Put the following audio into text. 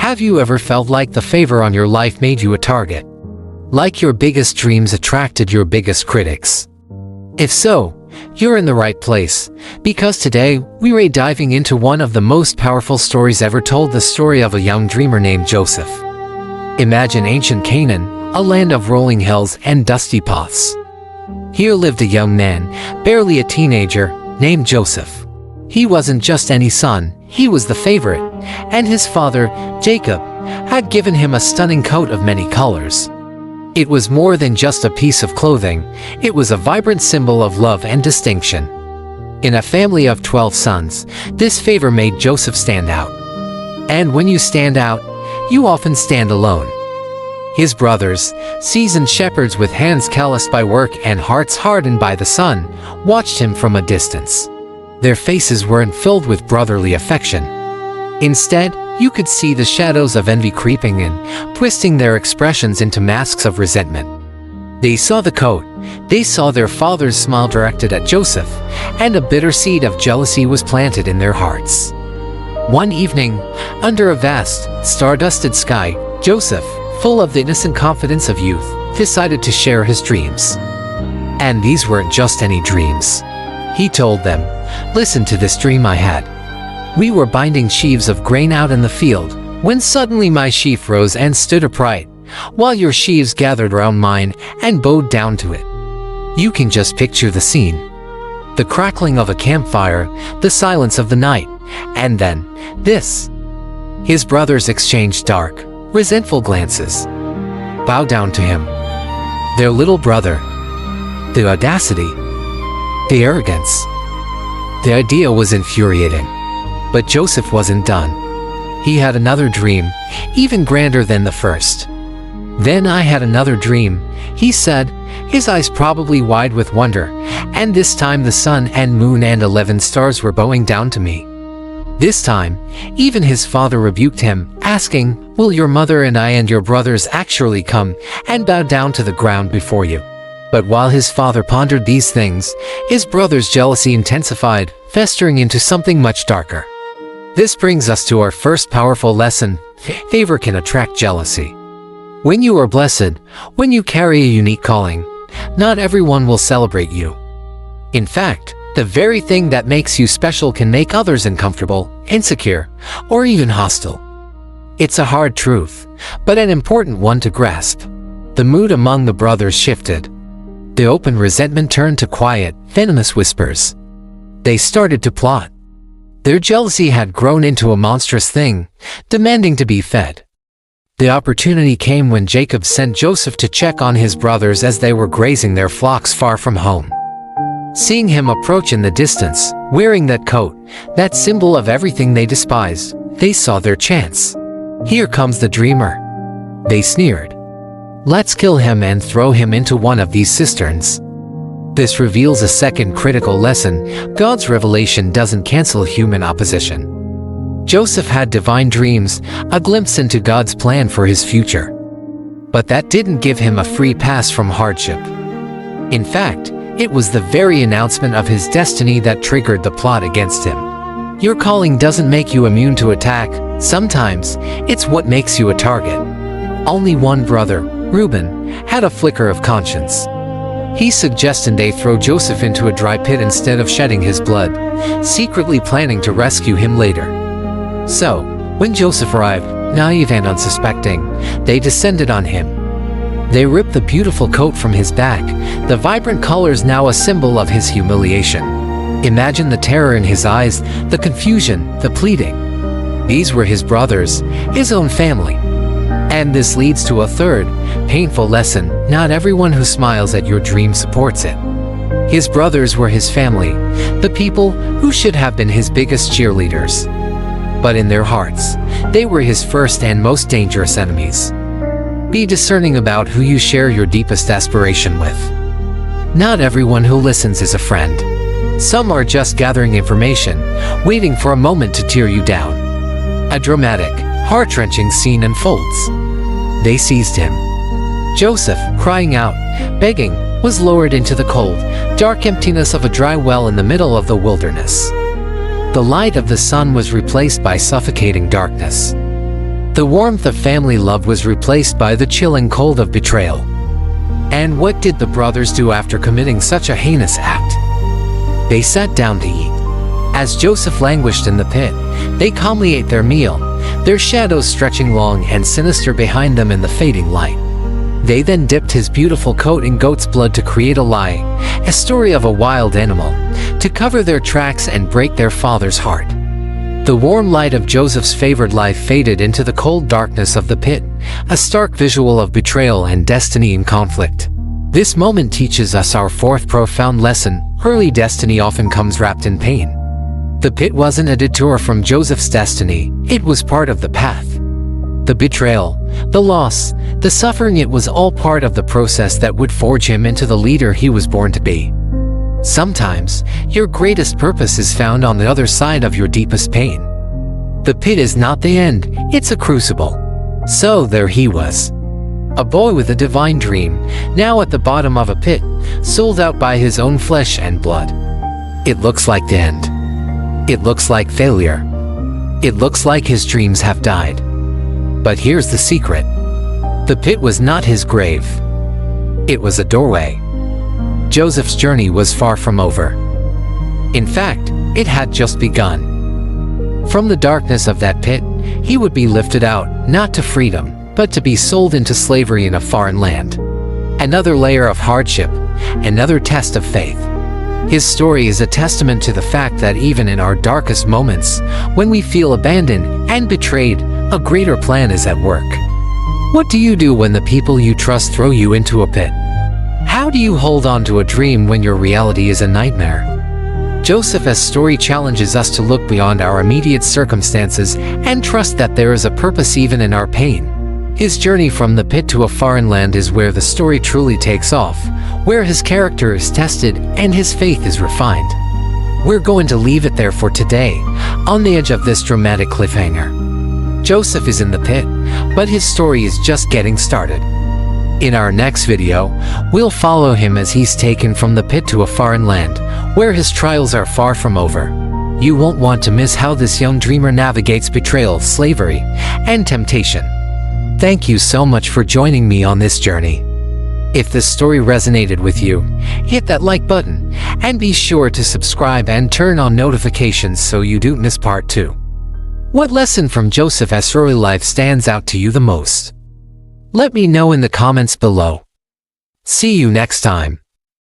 Have you ever felt like the favor on your life made you a target? Like your biggest dreams attracted your biggest critics? If so, you're in the right place, because today we're diving into one of the most powerful stories ever told, the story of a young dreamer named Joseph. Imagine ancient Canaan, a land of rolling hills and dusty paths. Here lived a young man, barely a teenager, named Joseph. He wasn't just any son, he was the favorite, and his father, Jacob, had given him a stunning coat of many colors. It was more than just a piece of clothing, it was a vibrant symbol of love and distinction. In a family of 12 sons, this favor made Joseph stand out. And when you stand out, you often stand alone. His brothers, seasoned shepherds with hands calloused by work and hearts hardened by the sun, watched him from a distance. Their faces weren't filled with brotherly affection. Instead, you could see the shadows of envy creeping in, twisting their expressions into masks of resentment. They saw the coat, they saw their father's smile directed at Joseph, and a bitter seed of jealousy was planted in their hearts. One evening, under a vast, star-dusted sky, Joseph, full of the innocent confidence of youth, decided to share his dreams. And these weren't just any dreams. He told them, "Listen to this dream I had. We were binding sheaves of grain out in the field, when suddenly my sheaf rose and stood upright, while your sheaves gathered around mine and bowed down to it." You can just picture the scene. The crackling of a campfire, the silence of the night, and then, this. His brothers exchanged dark, resentful glances. Bow down to him. Their little brother. The audacity. The arrogance. The idea was infuriating. But Joseph wasn't done. He had another dream, even grander than the first. "Then I had another dream," he said, his eyes probably wide with wonder, "and this time the sun and moon and 11 stars were bowing down to me." This time, even his father rebuked him, asking, "Will your mother and I and your brothers actually come and bow down to the ground before you?" But while his father pondered these things, his brother's jealousy intensified, festering into something much darker. This brings us to our first powerful lesson: favor can attract jealousy. When you are blessed, when you carry a unique calling, not everyone will celebrate you. In fact, the very thing that makes you special can make others uncomfortable, insecure, or even hostile. It's a hard truth, but an important one to grasp. The mood among the brothers shifted. The open resentment turned to quiet, venomous whispers. They started to plot. Their jealousy had grown into a monstrous thing, demanding to be fed. The opportunity came when Jacob sent Joseph to check on his brothers as they were grazing their flocks far from home. Seeing him approach in the distance, wearing that coat, that symbol of everything they despised, they saw their chance. "Here comes the dreamer," they sneered. "Let's kill him and throw him into one of these cisterns." This reveals a second critical lesson: God's revelation doesn't cancel human opposition. Joseph had divine dreams, a glimpse into God's plan for his future. But that didn't give him a free pass from hardship. In fact, it was the very announcement of his destiny that triggered the plot against him. Your calling doesn't make you immune to attack. Sometimes, it's what makes you a target. Only one brother, Reuben, had a flicker of conscience. He suggested they throw Joseph into a dry pit instead of shedding his blood, secretly planning to rescue him later. So, when Joseph arrived, naive and unsuspecting, they descended on him. They ripped the beautiful coat from his back, the vibrant colors now a symbol of his humiliation. Imagine the terror in his eyes, the confusion, the pleading. These were his brothers, his own family. And this leads to a third, painful lesson: not everyone who smiles at your dream supports it. His brothers were his family, the people who should have been his biggest cheerleaders. But in their hearts, they were his first and most dangerous enemies. Be discerning about who you share your deepest aspiration with. Not everyone who listens is a friend. Some are just gathering information, waiting for a moment to tear you down. A dramatic, heart-wrenching scene unfolds. They seized him. Joseph, crying out, begging, was lowered into the cold, dark emptiness of a dry well in the middle of the wilderness. The light of the sun was replaced by suffocating darkness. The warmth of family love was replaced by the chilling cold of betrayal. And what did the brothers do after committing such a heinous act? They sat down to eat. As Joseph languished in the pit, they calmly ate their meal, their shadows stretching long and sinister behind them in the fading light. They then dipped his beautiful coat in goat's blood to create a lie, a story of a wild animal, to cover their tracks and break their father's heart. The warm light of Joseph's favored life faded into the cold darkness of the pit, a stark visual of betrayal and destiny in conflict. This moment teaches us our fourth profound lesson: early destiny often comes wrapped in pain. The pit wasn't a detour from Joseph's destiny, it was part of the path. The betrayal, the loss, the suffering, it was all part of the process that would forge him into the leader he was born to be. Sometimes, your greatest purpose is found on the other side of your deepest pain. The pit is not the end, it's a crucible. So there he was. A boy with a divine dream, now at the bottom of a pit, sold out by his own flesh and blood. It looks like the end. It looks like failure. It looks like his dreams have died. But here's the secret. The pit was not his grave. It was a doorway. Joseph's journey was far from over. In fact, it had just begun. From the darkness of that pit, he would be lifted out, not to freedom, but to be sold into slavery in a foreign land. Another layer of hardship, another test of faith. His story is a testament to the fact that even in our darkest moments, when we feel abandoned and betrayed, a greater plan is at work. What do you do when the people you trust throw you into a pit? How do you hold on to a dream when your reality is a nightmare? Joseph's story challenges us to look beyond our immediate circumstances and trust that there is a purpose even in our pain. His journey from the pit to a foreign land is where the story truly takes off, where his character is tested and his faith is refined. We're going to leave it there for today, on the edge of this dramatic cliffhanger. Joseph is in the pit, but his story is just getting started. In our next video, we'll follow him as he's taken from the pit to a foreign land, where his trials are far from over. You won't want to miss how this young dreamer navigates betrayal, slavery, and temptation. Thank you so much for joining me on this journey. If this story resonated with you, hit that like button, and be sure to subscribe and turn on notifications so you don't miss part 2. What lesson from Joseph's early life stands out to you the most? Let me know in the comments below. See you next time.